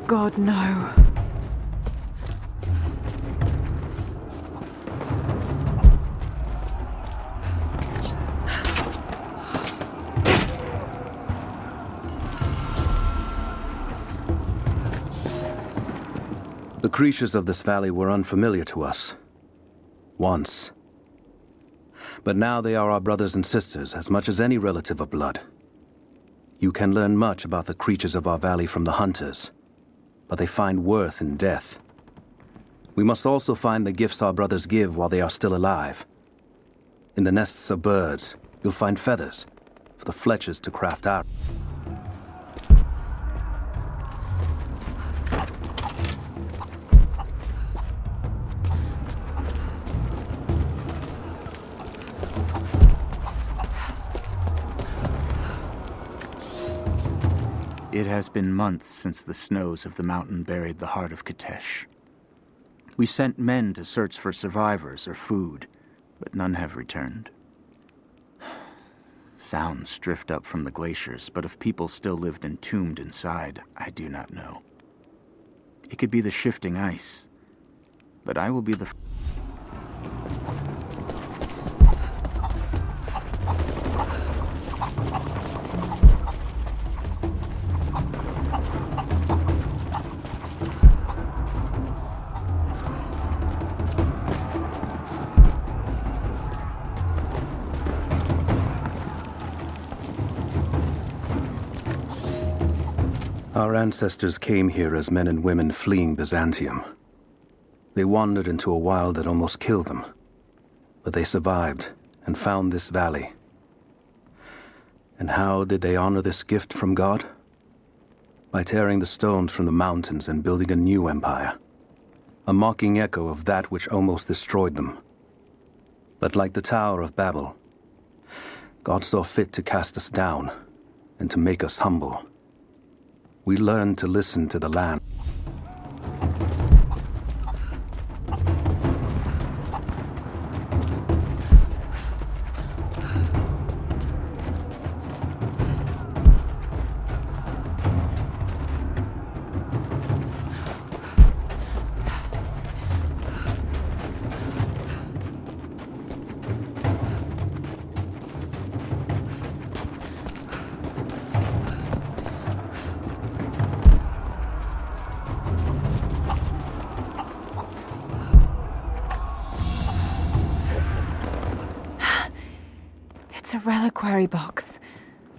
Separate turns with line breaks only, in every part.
God, no.
The creatures of this valley were unfamiliar to us. Once. But now they are our brothers and sisters as much as any relative of blood. You can learn much about the creatures of our valley from the hunters, but they find worth in death. We must also find the gifts our brothers give while they are still alive. In the nests of birds, you'll find feathers for the fletchers to craft arrows.
It has been months since the snows of the mountain buried the heart of Kitezh. We sent men to search for survivors or food, but none have returned. Sounds drift up from the glaciers, but if people still lived entombed inside, I do not know. It could be the shifting ice, but I will be the...
Our ancestors came here as men and women fleeing Byzantium. They wandered into a wild that almost killed them, but they survived and found this valley. And how did they honor this gift from God? By tearing the stones from the mountains and building a new empire, a mocking echo of that which almost destroyed them. But like the Tower of Babel, God saw fit to cast us down and to make us humble. We learned to listen to the land.
It's a reliquary box.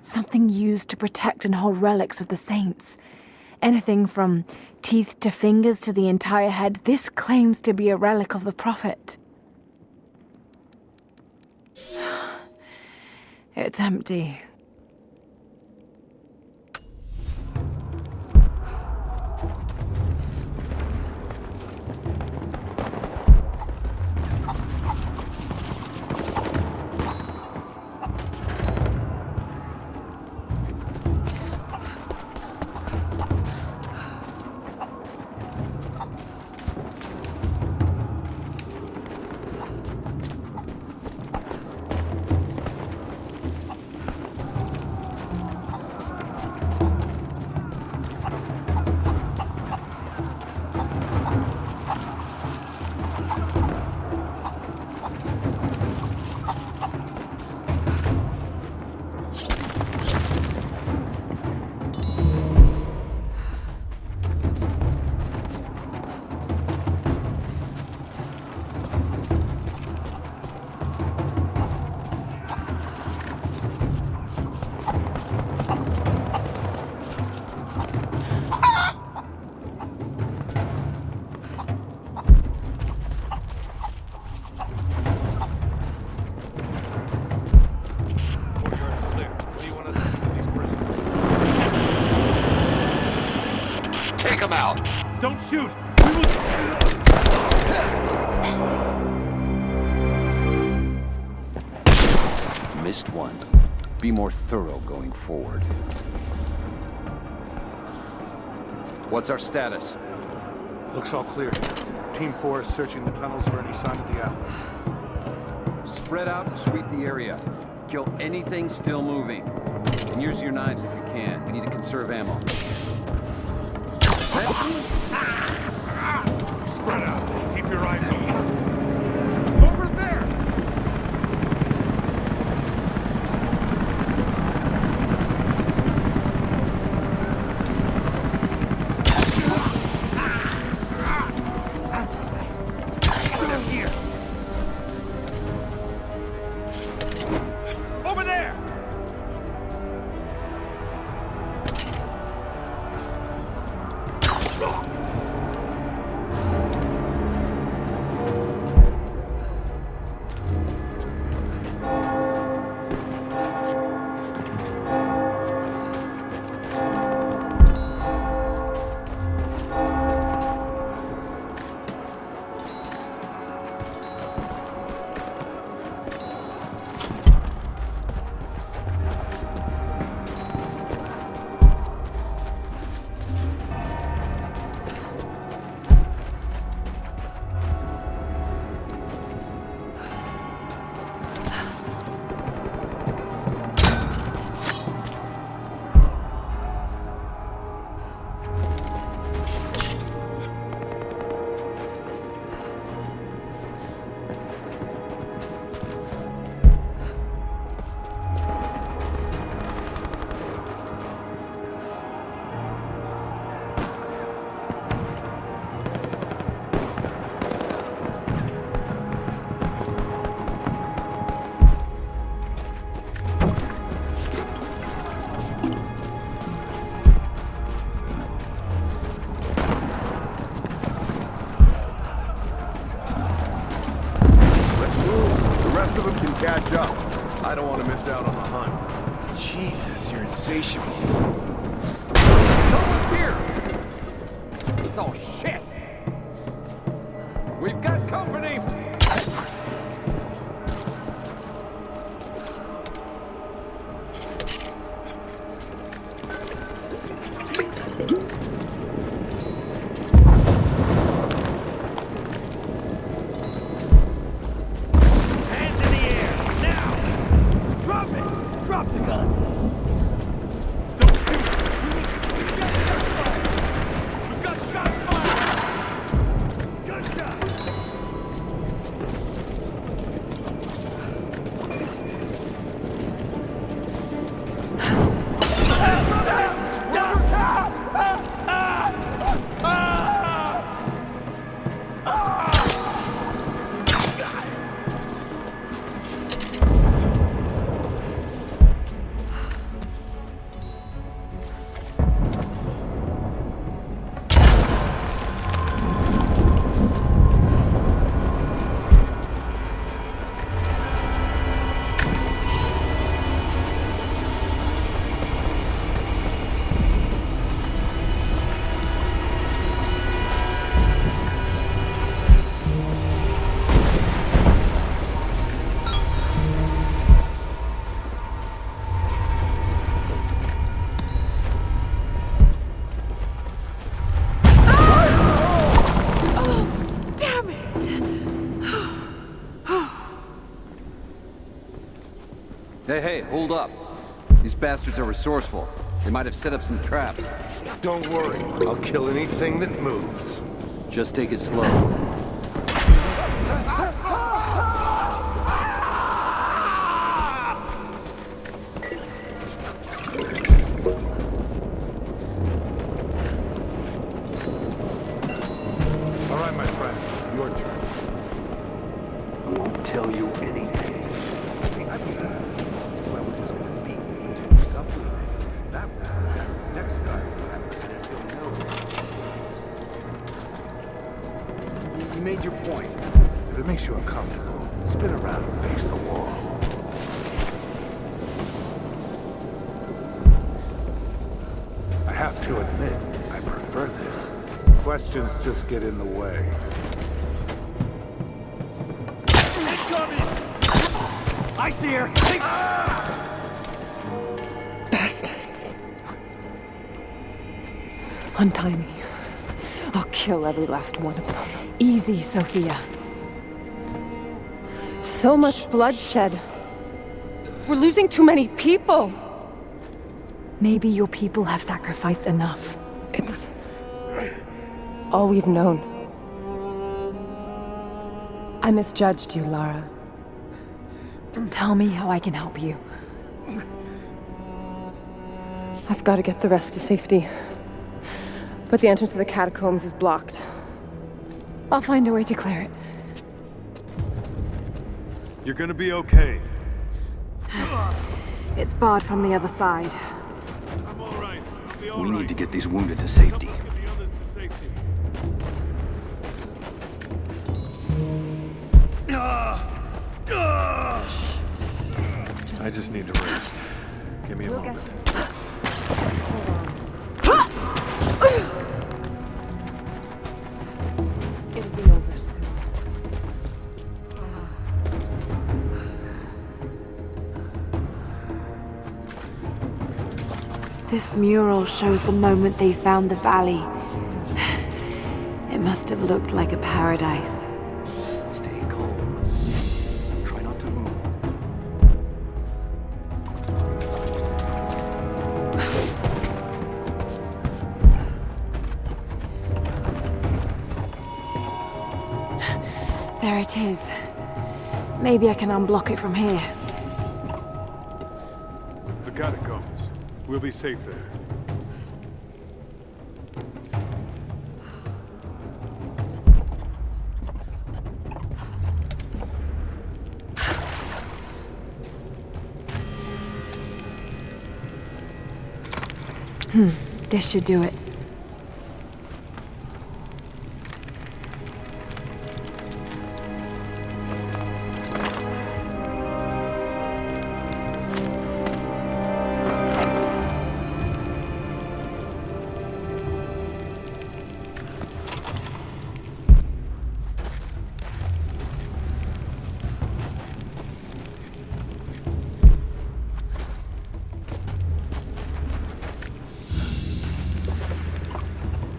Something used to protect and hold relics of the saints. Anything from teeth to fingers to the entire head, this claims to be a relic of the Prophet. It's empty.
Take him out!
Don't shoot!
Missed one. Be more thorough going forward. What's our status?
Looks all clear. Team 4 is searching the tunnels for any sign of the Atlas.
Spread out and sweep the area. Kill anything still moving. And use your knives if you can. We need to conserve ammo. Set
Spread out. Keep your eyes open. Over there! Get him here! Over there!
Catch up. I don't want to miss out on the hunt.
Jesus, you're insatiable.
Someone's here! Oh, shit! We've got company!
Drop the gun!
Don't shoot! We've got gunfire! We've got shots fired! Gunshot!
Hey, hold up. These bastards are resourceful. They might have set up some traps.
Don't worry. I'll kill anything that moves.
Just take it slow.
All right, my friend. Your turn.
I won't tell you anything.
I think well, we're just gonna beat until we stop doing it. That way, that's the next guy who happens to know. You made your point. If it makes you uncomfortable, spin around and face the wall. I have to admit, I prefer this. Questions just get in the way.
I see her!
Bastards. Untie me. I'll kill every last one of them. Easy, Sophia. So much bloodshed. We're losing too many people. Maybe your people have sacrificed enough.
all we've known. I misjudged you, Lara.
Tell me how I can help you.
I've got to get the rest to safety. But the entrance to the catacombs is blocked.
I'll find a way to clear it.
You're gonna be okay.
It's barred from the other side.
I'm all right. I'll be all
We
right.
need to get these wounded to safety.
Help us get the others to safety. I just need to rest. Give me a moment.
It'll be over soon. This mural shows the moment they found the valley. It must have looked like a paradise.
Stay calm. Try not to move.
There it is. Maybe I can unblock it from here.
The catacombs. We'll be safe there.
This should do it.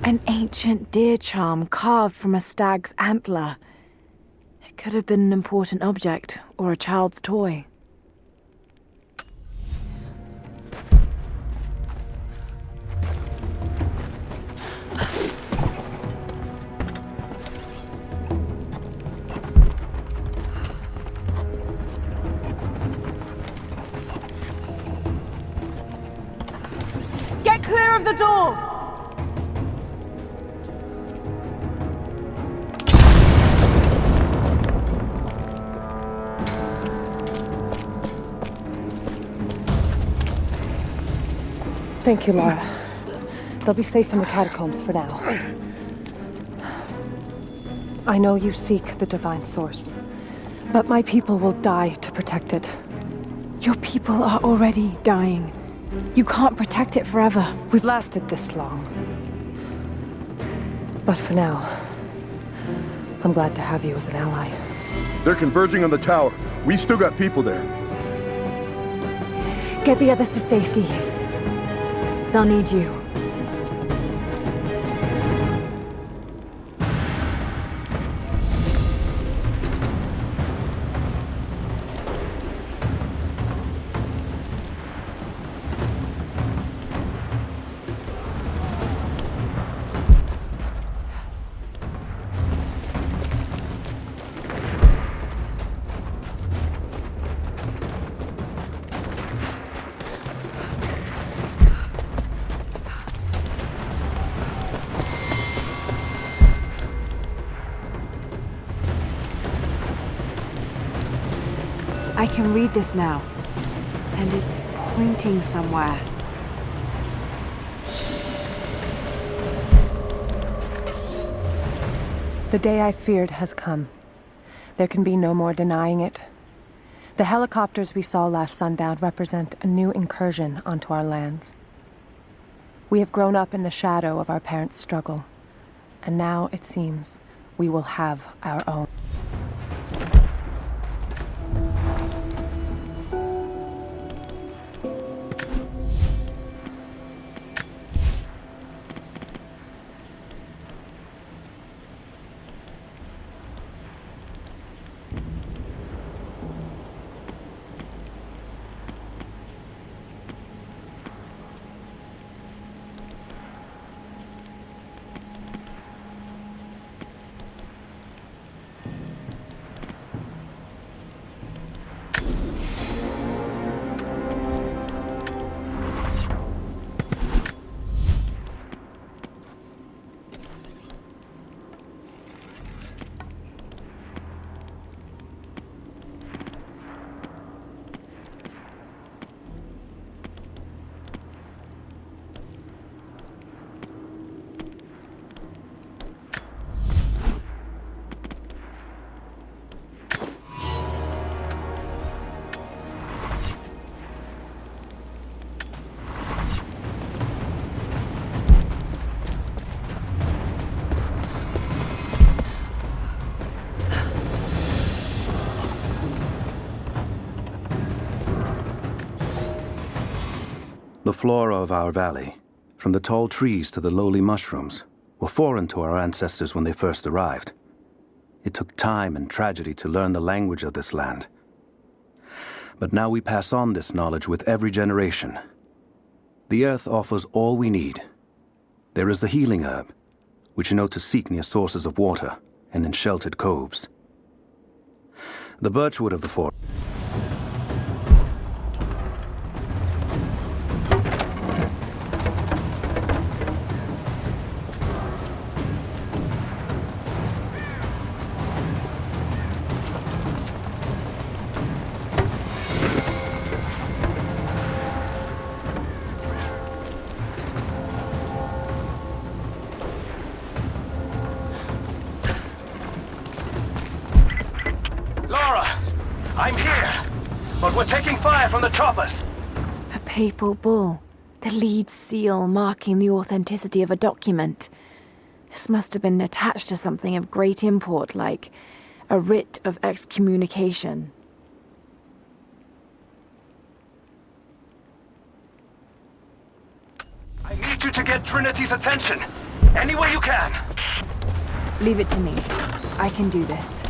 An ancient deer charm carved from a stag's antler. It could have been an important object or a child's toy. Get clear of the door!
Thank you, Lara. They'll be safe in the catacombs for now. I know you seek the Divine Source, but my people will die to protect it.
Your people are already dying. You can't protect it forever.
We've lasted this long. But for now, I'm glad to have you as an ally.
They're converging on the tower. We still got people there.
Get the others to safety. They'll need you. I can read this now, and it's pointing somewhere.
The day I feared has come. There can be no more denying it. The helicopters we saw last sundown represent a new incursion onto our lands. We have grown up in the shadow of our parents' struggle, and now it seems we will have our own.
The flora of our valley, from the tall trees to the lowly mushrooms, were foreign to our ancestors when they first arrived. It took time and tragedy to learn the language of this land. But now we pass on this knowledge with every generation. The earth offers all we need. There is the healing herb, which you know to seek near sources of water and in sheltered coves. The birchwood of the forest.
I'm here, but we're taking fire from the choppers.
A papal bull, the lead seal marking the authenticity of a document. This must have been attached to something of great import, like a writ of excommunication.
I need you to get Trinity's attention, any way you can.
Leave it to me. I can do this.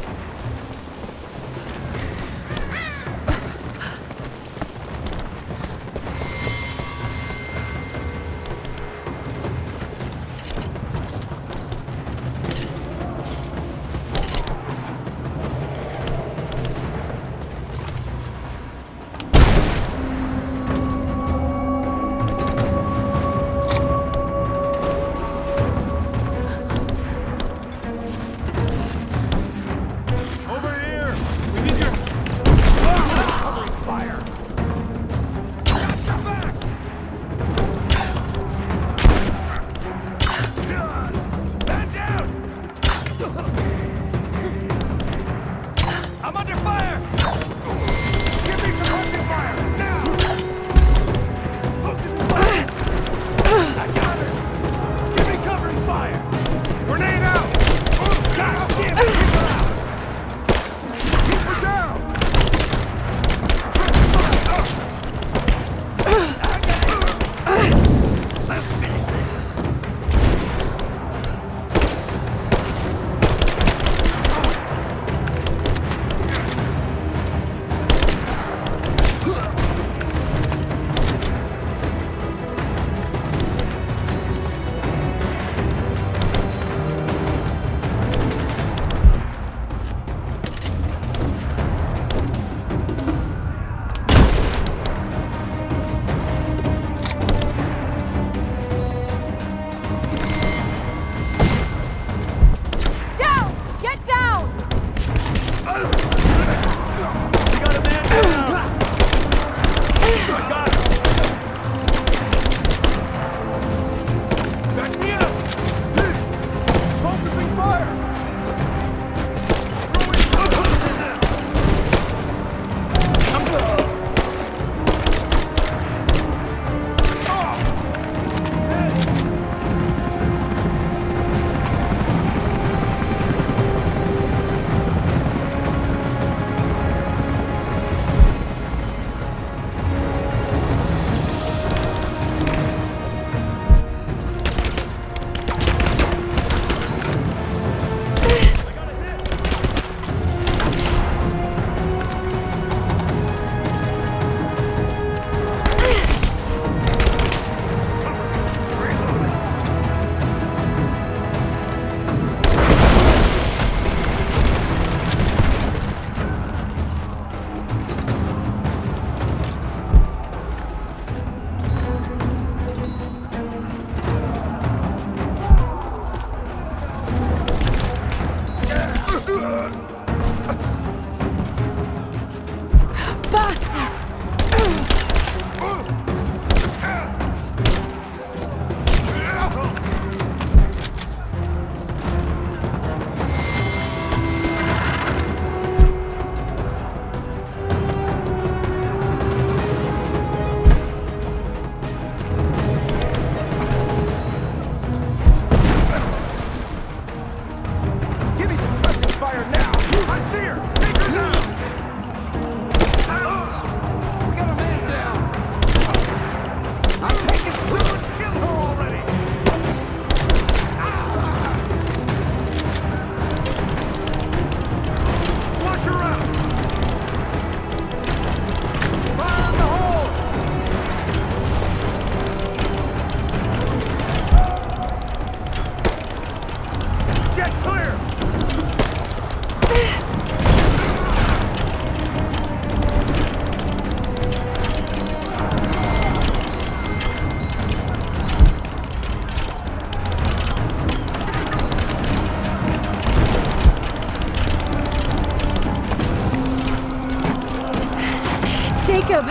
Jacob,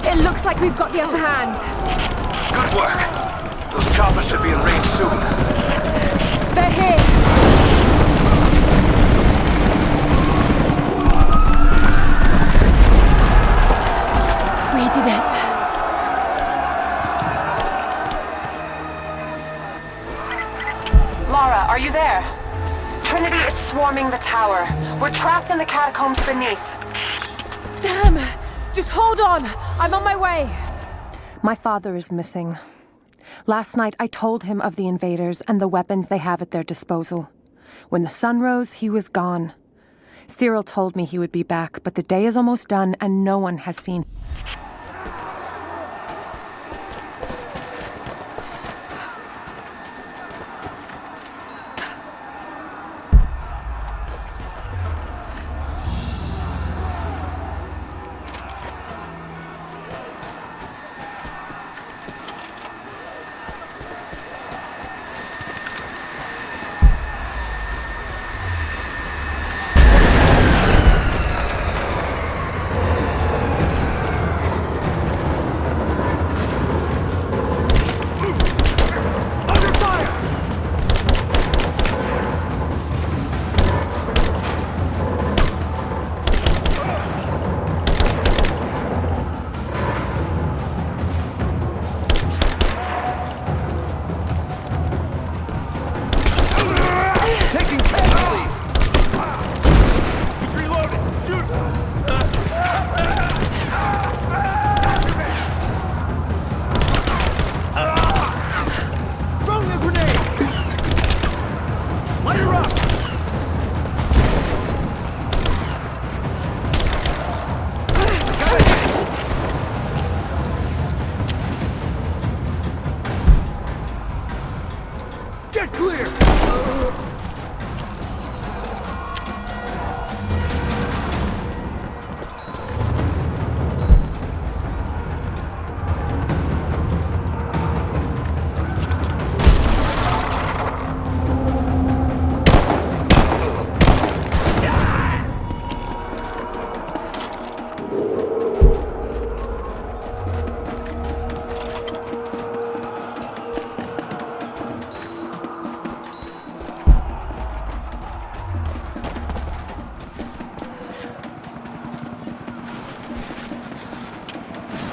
it looks like we've got the upper hand.
Good work. Those choppers should be in range soon.
They're here. We did it.
Lara, are you there? Trinity is swarming the tower. We're trapped in the catacombs beneath.
Damn! Just hold on. I'm on my way.
My father is missing. Last night, I told him of the invaders and the weapons they have at their disposal. When the sun rose, he was gone. Cyril told me he would be back, but the day is almost done and no one has seen.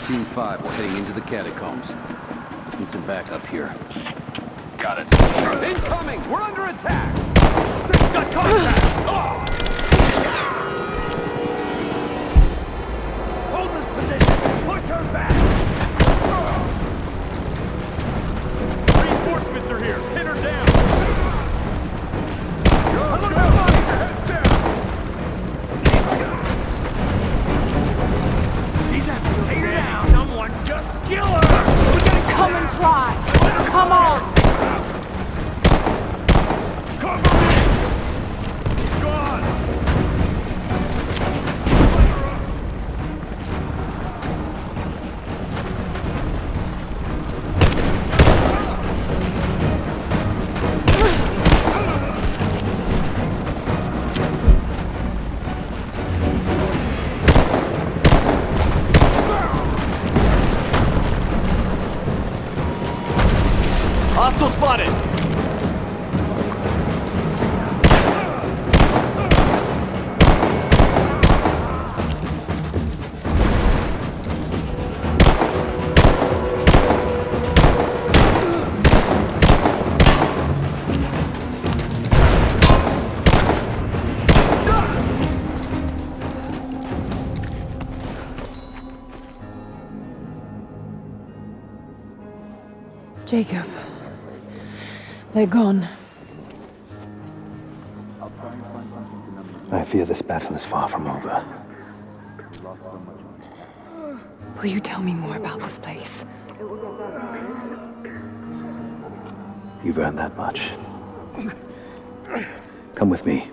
Team 5, we're heading into the catacombs. Need some backup here.
Got it.
Incoming! We're under attack!
Got contact! Hold this position! Push her back! Reinforcements are here! Pin her down! Heads down! She's at the take her down! Someone just kill her!
We're gonna come and try. Come on.
Cover me! Gone! Hostile spotted!
Jacob. They're gone.
I fear this battle is far from over.
Will you tell me more about this place?
You've earned that much. Come with me.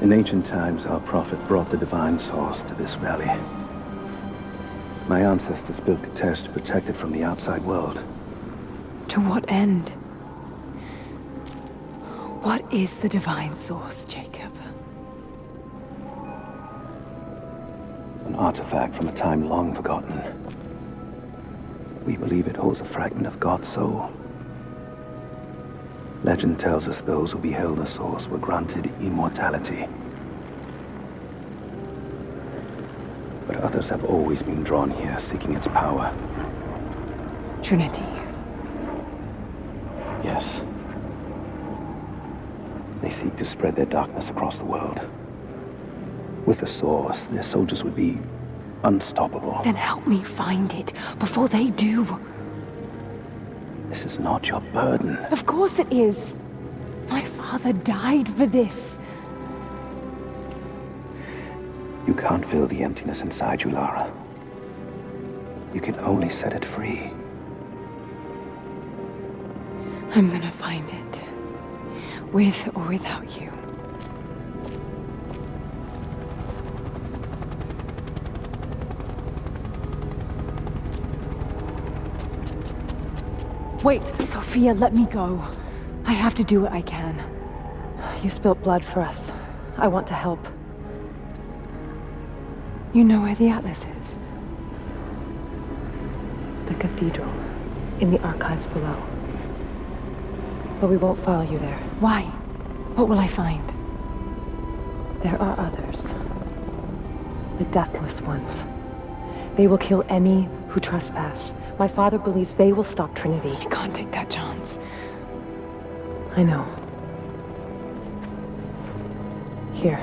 In ancient times, our prophet brought the divine source to this valley. My ancestors built Katesh to protect it from the outside world.
To what end? What is the divine source, Jacob?
An artifact from a time long forgotten. We believe it holds a fragment of God's soul. Legend tells us those who beheld the source were granted immortality. But others have always been drawn here, seeking its power.
Trinity.
Yes. They seek to spread their darkness across the world. With the source, their soldiers would be unstoppable.
Then help me find it before they do.
This is not your burden.
Of course it is. My father died for this.
You can't fill the emptiness inside you, Lara. You can only set it free.
I'm gonna find it. With or without you. Wait, Sophia, let me go. I have to do what I can.
You spilt blood for us. I want to help.
You know where the Atlas is?
The cathedral. In the archives below. But we won't follow you there.
Why? What will I find?
There are others. The Deathless Ones. They will kill any who trespass. My father believes they will stop Trinity.
I can't take that chance.
I know. Here.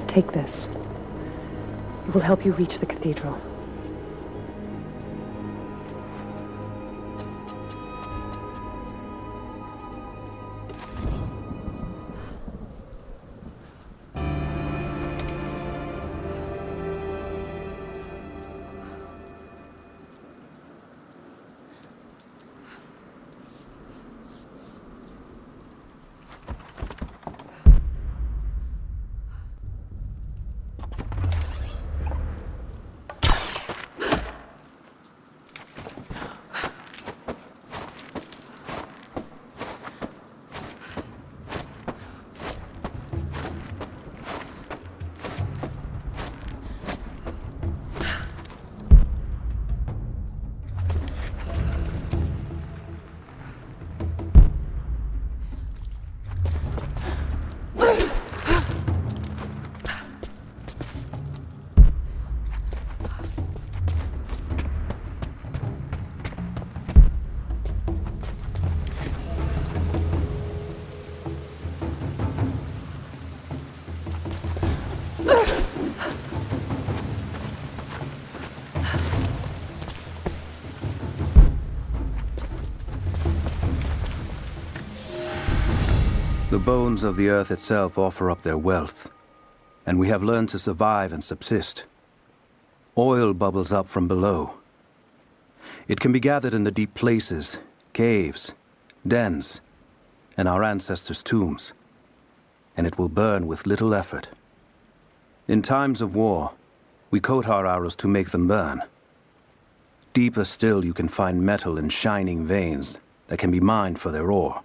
Take this. It will help you reach the cathedral.
The bones of the earth itself offer up their wealth, and we have learned to survive and subsist. Oil bubbles up from below. It can be gathered in the deep places, caves, dens, and our ancestors' tombs, and it will burn with little effort. In times of war, we coat our arrows to make them burn. Deeper still, you can find metal in shining veins that can be mined for their ore.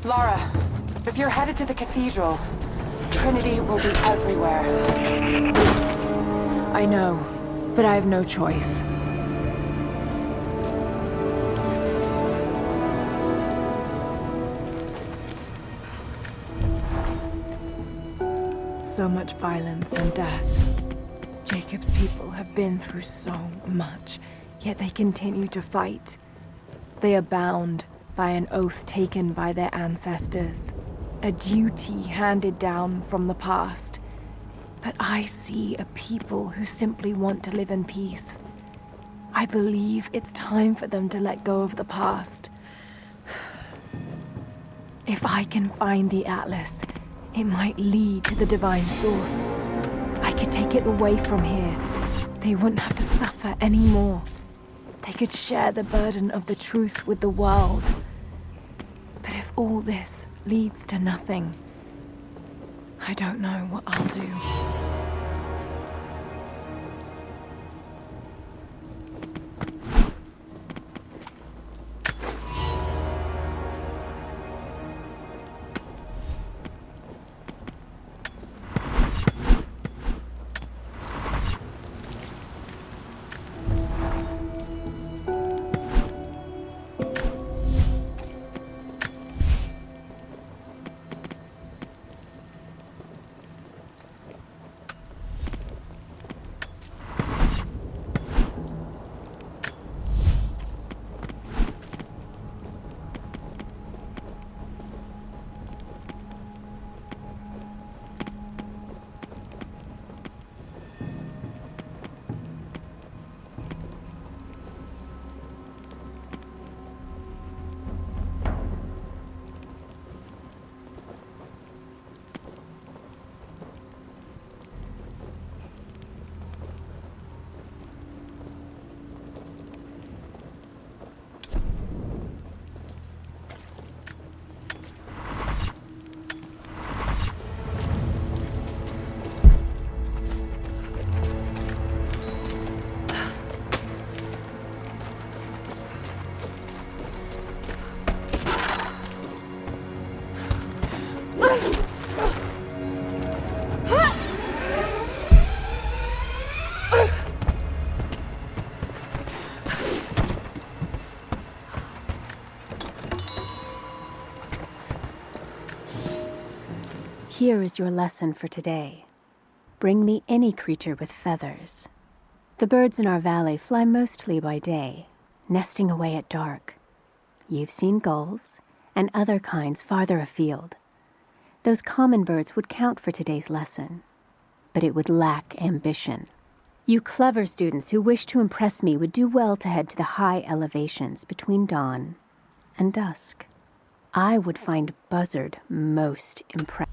Lara, if you're headed to the cathedral, Trinity will be everywhere.
I know, but I have no choice. so much violence and death. Jacob's people have been through so much, yet they continue to fight. They are bound by an oath taken by their ancestors, a duty handed down from the past. But I see a people who simply want to live in peace. I believe it's time for them to let go of the past. If I can find the Atlas, it might lead to the divine source. I could take it away from here. They wouldn't have to suffer anymore. They could share the burden of the truth with the world. But if all this leads to nothing, I don't know what I'll do.
Here is your lesson for today. Bring me any creature with feathers. The birds in our valley fly mostly by day, nesting away at dark. You've seen gulls and other kinds farther afield. Those common birds would count for today's lesson, but it would lack ambition. You clever students who wish to impress me would do well to head to the high elevations between dawn and dusk. I would find Buzzard most impressive.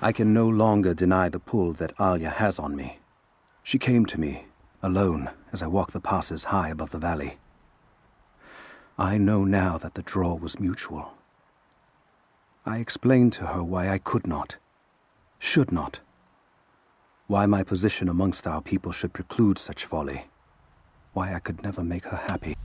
I can no longer deny the pull that Alia has on me. She came to me, alone, as I walked the passes high above the valley. I know now that the draw was mutual. I explained to her why I could not, should not, why my position amongst our people should preclude such folly, why I could never make her happy.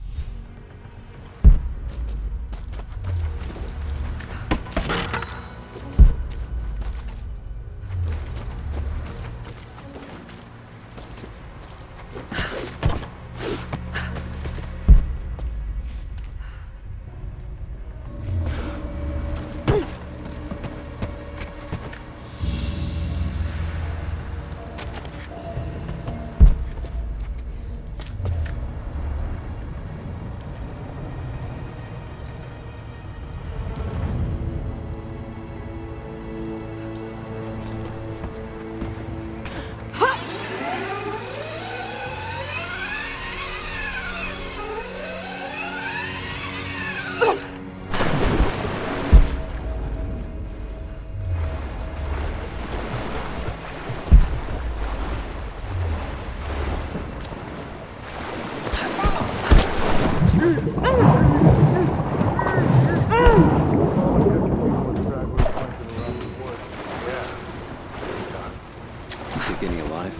take any alive?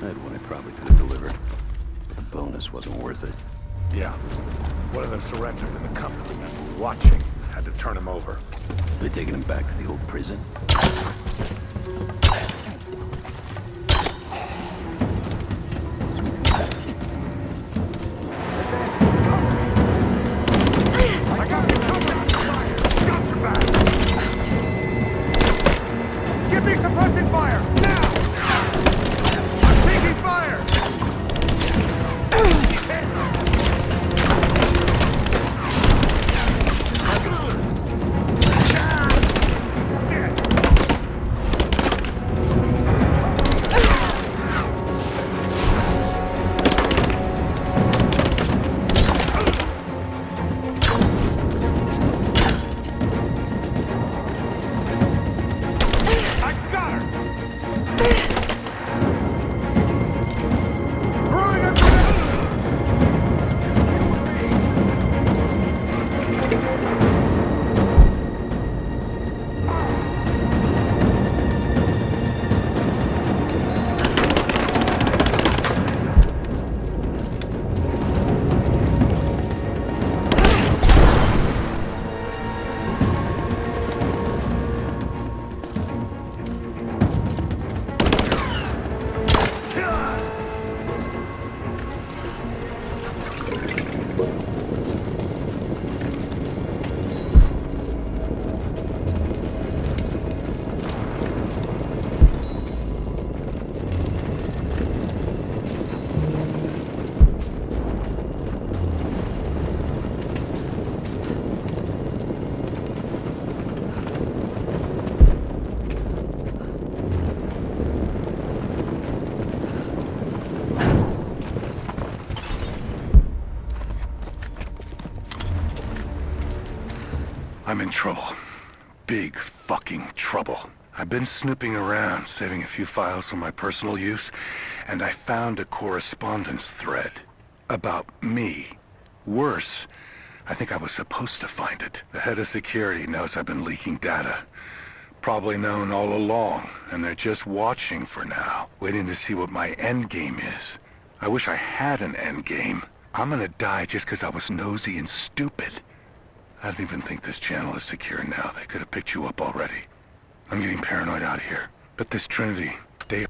I had one I probably could have delivered, but the bonus wasn't worth it.
Yeah. One of them surrendered and the company that were watching had to turn him over.
They taking him back to the old prison?
I got you covered! Got your back! Give me suppressing fire! Now! I'm taking fire! He's hit!
I'm in trouble. Big fucking trouble. I've been snooping around, saving a few files for my personal use, and I found a correspondence thread about me. Worse, I think I was supposed to find it. The head of security knows I've been leaking data. Probably known all along, and they're just watching for now, waiting to see what my endgame is. I wish I had an endgame. I'm gonna die just because I was nosy and stupid. I don't even think this channel is secure now. They could have picked you up already. I'm getting paranoid out here. But this Trinity, they...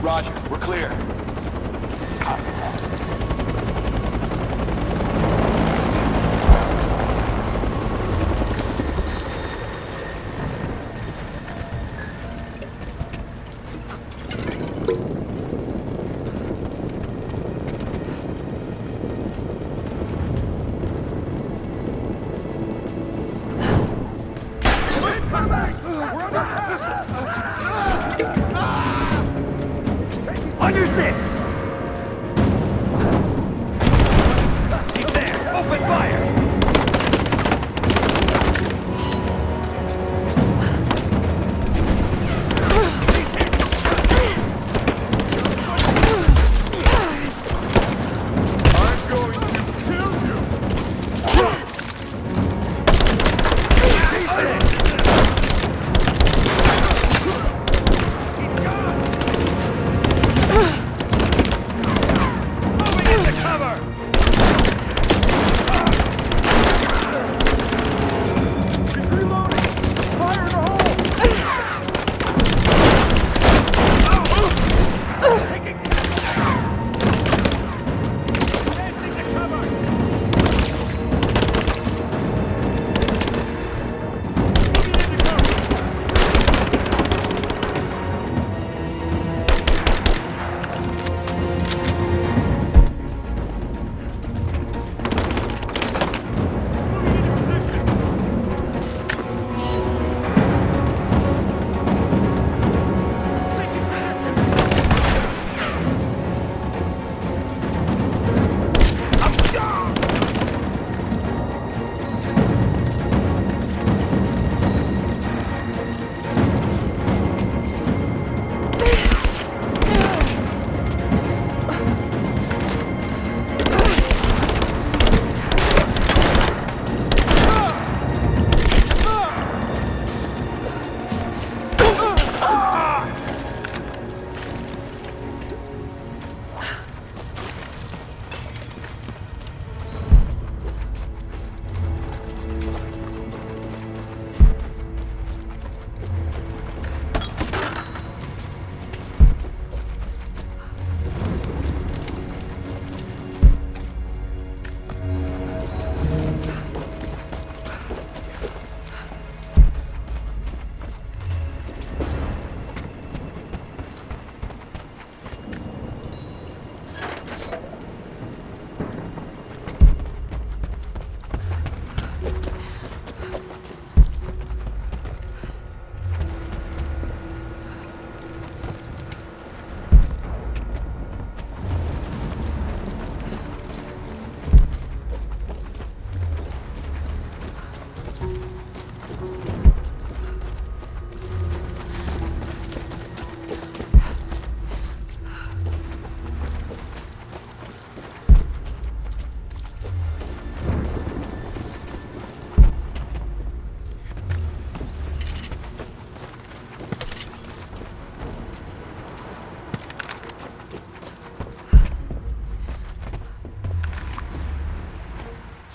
Roger, we're clear. Copy that.
Under six! She's there! Open fire!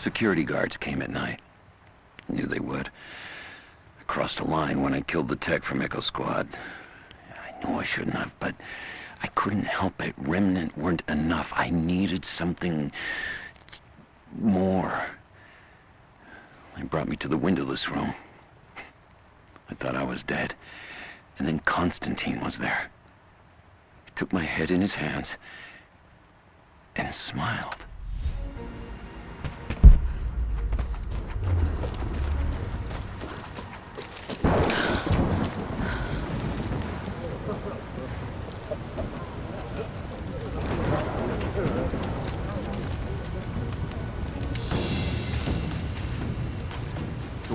Security guards came at night. Knew they would. I crossed a line when I killed the tech from Echo Squad. I knew I shouldn't have, but I couldn't help it. Remnant weren't enough. I needed something more. They brought me to the windowless room. I thought I was dead. And then Constantine was there. He took my head in his hands and smiled.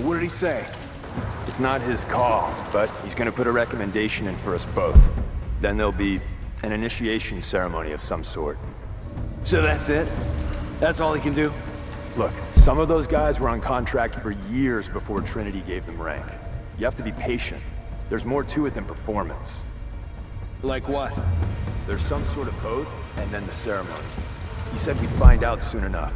So what did he say? It's not his call, but he's gonna put a recommendation in for us both. Then there'll be an initiation ceremony of some sort.
So that's it? That's all he can do?
Look, some of those guys were on contract for years before Trinity gave them rank. You have to be patient. There's more to it than performance.
Like what?
There's some sort of oath, and then the ceremony. He said we'd find out soon enough.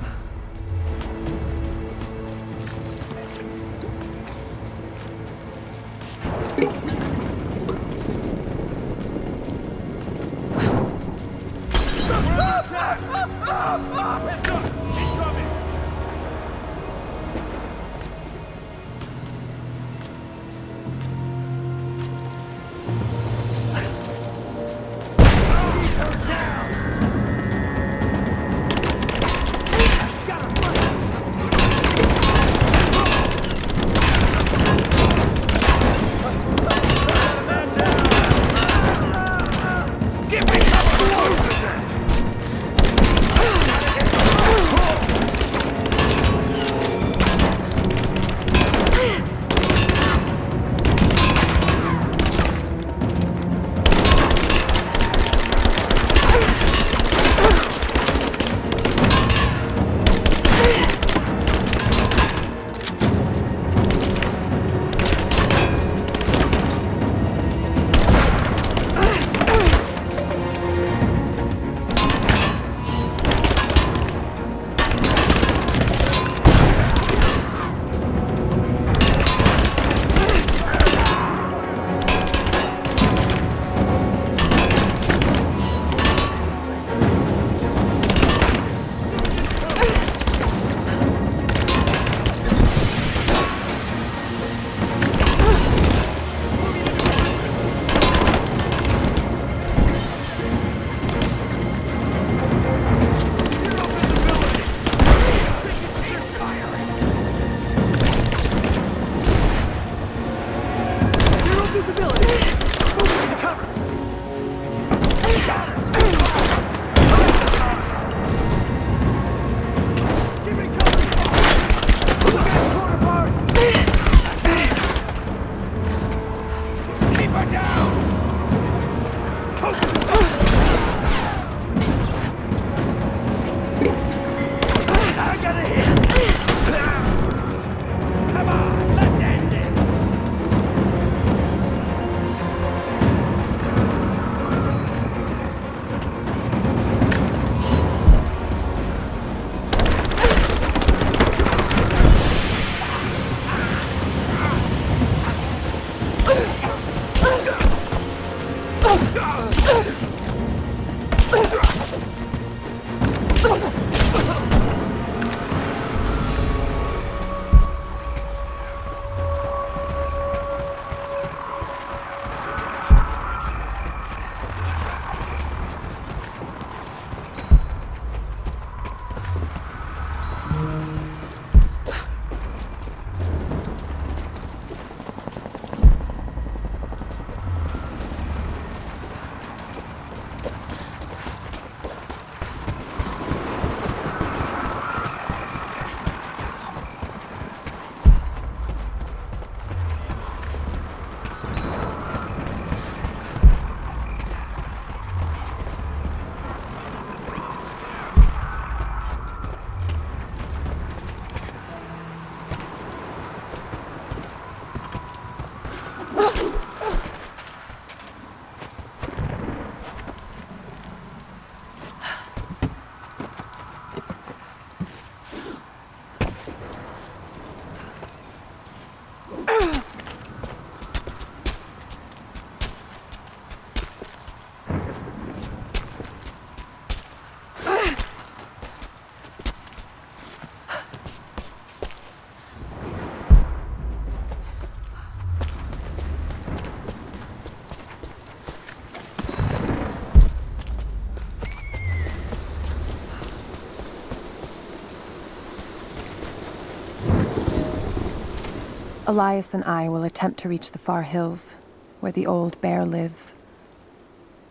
Elias and I will attempt to reach the far hills, where the old bear lives.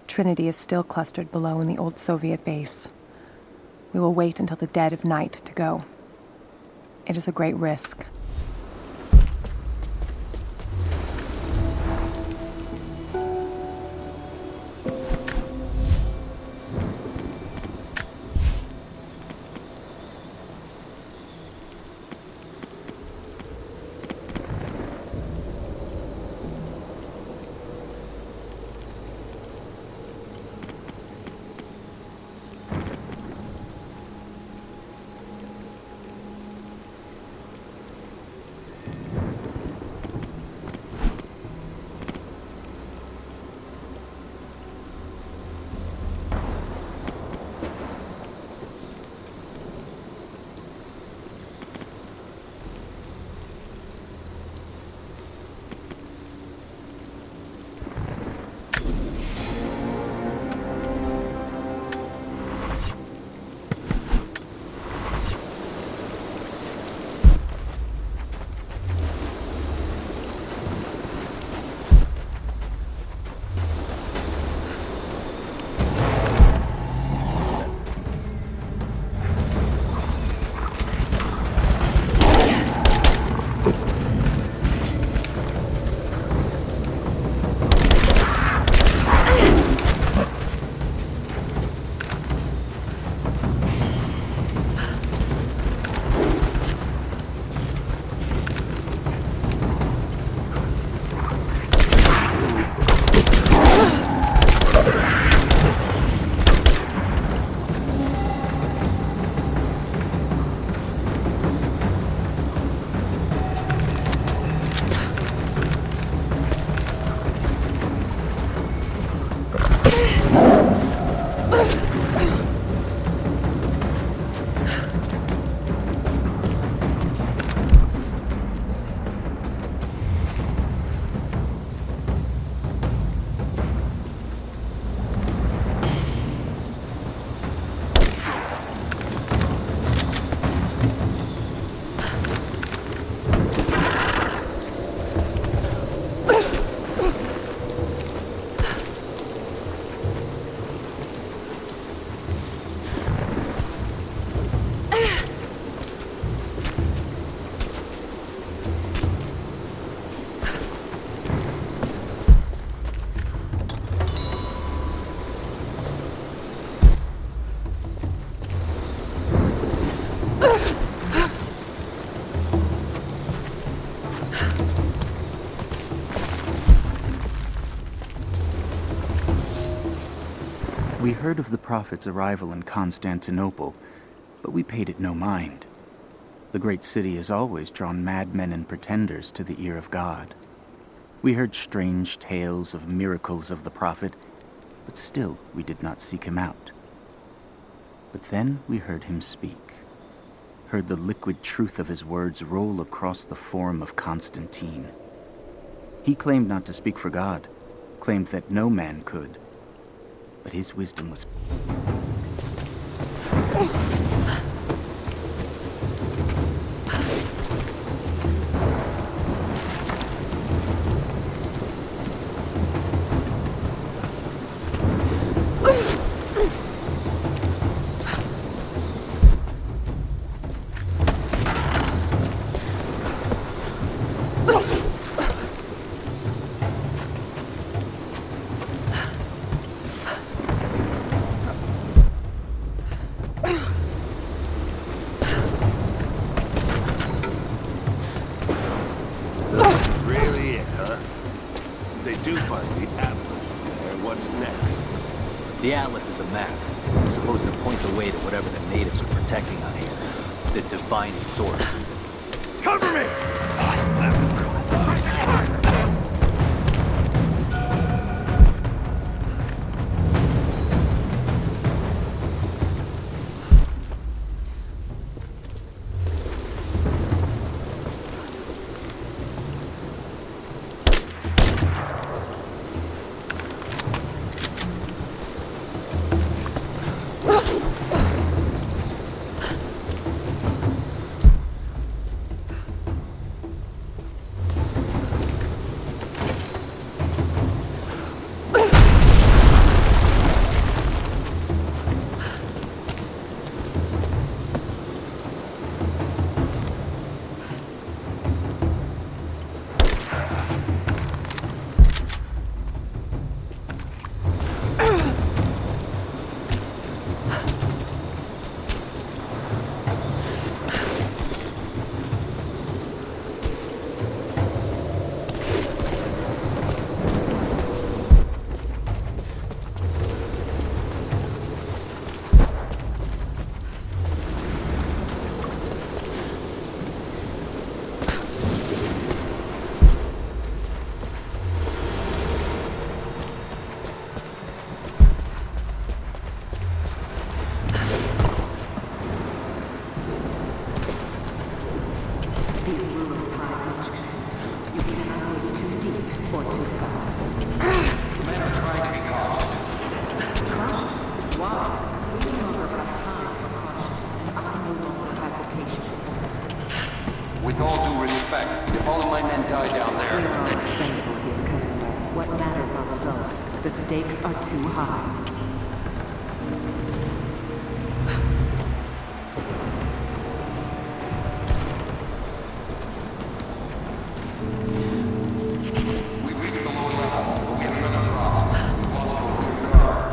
Trinity is still clustered below in the old Soviet base. We will wait until the dead of night to go. It is a great risk.
We heard of the Prophet's arrival in Constantinople, but we paid it no mind. The great city has always drawn madmen and pretenders to the ear of God. We heard strange tales of miracles of the Prophet, but still we did not seek him out. But then we heard him speak, heard the liquid truth of his words roll across the forum of Constantine. He claimed not to speak for God, claimed that no man could. But his wisdom was...
The Atlas is a map. It's supposed to point the way to whatever the natives are protecting out here. The divine source.
Cover me! With all due respect, if all of my men die down there...
We are all expendable here, Commander. What matters are results. The stakes are too high.
We've reached the lower level, but we have another problem. We've lost our rear guard.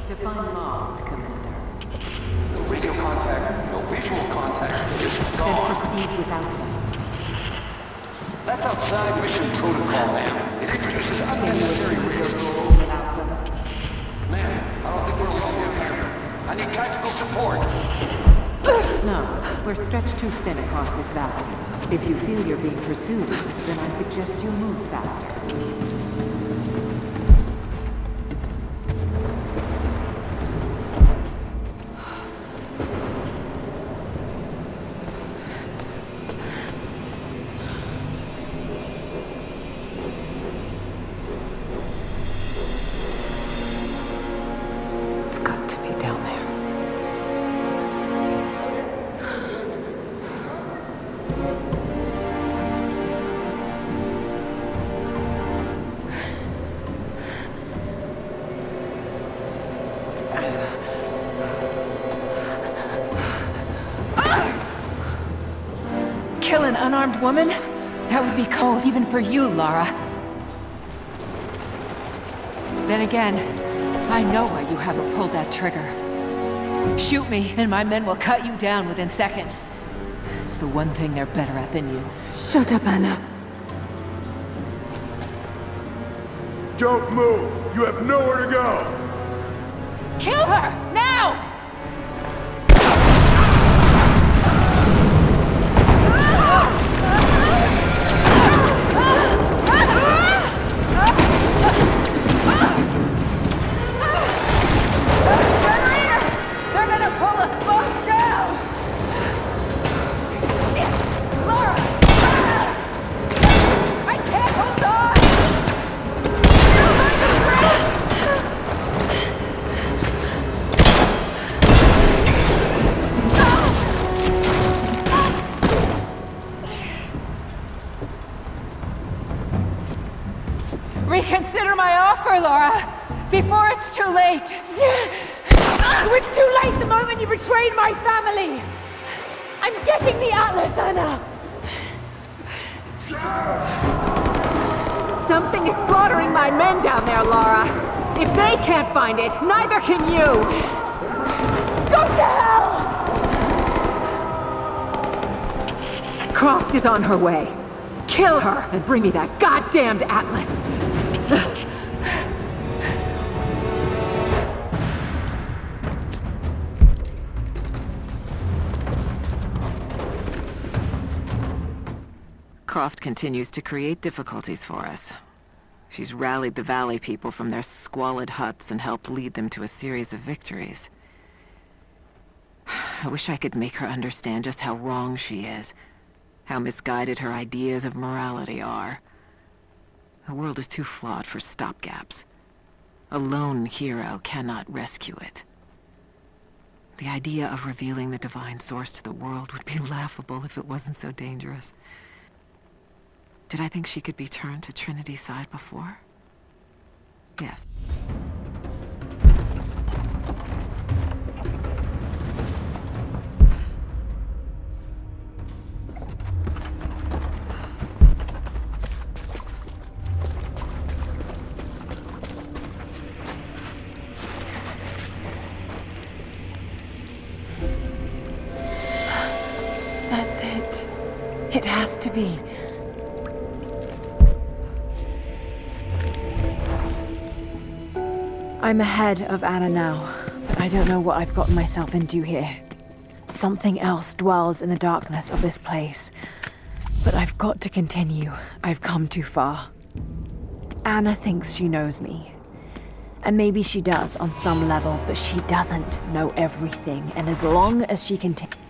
Define lost, Commander.
No radio contact, no visual contact, just
Then
gone.
proceed without them.
That's outside mission protocol, ma'am. It introduces unnecessary risks.
Without them.
Ma'am, I don't think we're alone down here. I need tactical support.
No, we're stretched too thin across this valley. If you feel you're being pursued, then I suggest you move faster.
It's got to be down there.
Kill an unarmed woman? That would be cold even for you, Lara. Then again, I know why you haven't pulled that trigger. Shoot me, and my men will cut you down within seconds. It's the one thing they're better at than you.
Shut up, Anna.
Don't move! You have nowhere to go!
Kill her! Now! They're gonna pull us both down! Shit! Lara! I can't hold on! Reconsider my offer, Laura, before it's too late.
It was too late the moment you betrayed my family! I'm getting the Atlas, Anna!
Something is slaughtering my men down there, Laura. If they can't find it, neither can you.
Go to hell!
Croft is on her way. Kill her and bring me that goddamned Atlas. Croft continues to create difficulties for us. She's rallied the Valley people from their squalid huts and helped lead them to a series of victories. I wish I could make her understand just how wrong she is, how misguided her ideas of morality are. The world is too flawed for stopgaps. A lone hero cannot rescue it. The idea of revealing the divine source to the world would be laughable if it wasn't so dangerous. Did I think she could be turned to Trinity's side before? Yes.
That's it. It has to be. I'm ahead of Anna now, but I don't know what I've gotten myself into here. Something else dwells in the darkness of this place. But I've got to continue. I've come too far. Anna thinks she knows me. And maybe she does on some level, but she doesn't know everything. And as long as she continues...